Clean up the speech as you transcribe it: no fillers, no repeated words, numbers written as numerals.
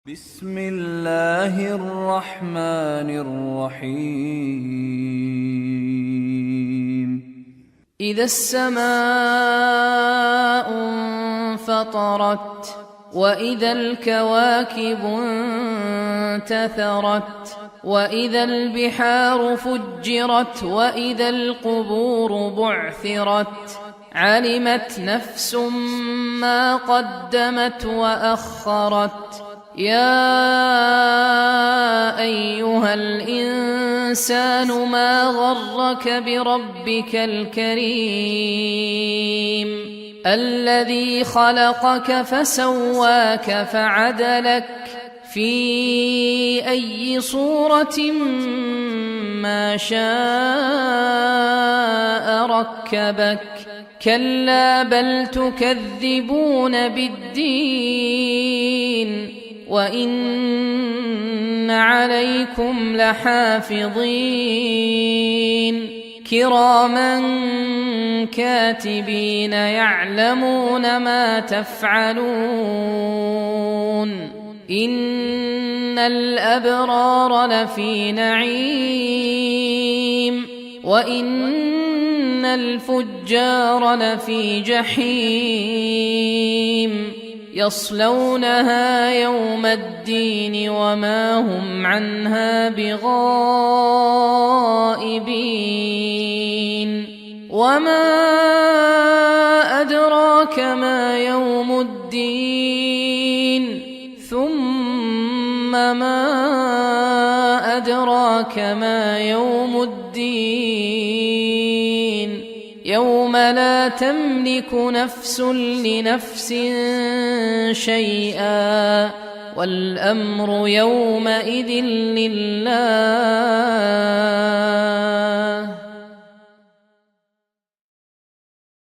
بسم الله الرحمن الرحيم إذا السماء انفطرت وإذا الكواكب انتثرت وإذا البحار فجرت وإذا القبور بعثرت علمت نفس ما قدمت وأخرت يا أيها الإنسان ما غرك بربك الكريم الذي خلقك فسواك فعدلك في أي صورة ما شاء ركبك كلا بل تكذبون بالدين وإن عليكم لحافظين كراما كاتبين يعلمون ما تفعلون إن الأبرار لفي نعيم وإن الفجار لفي جحيم يصلونها يوم الدين وما هم عنها بغائبين وما أدراك ما يوم الدين ثم ما أدراك ما يوم الدين يوم لا تملك نفس لنفس شيئا والأمر يومئذ لله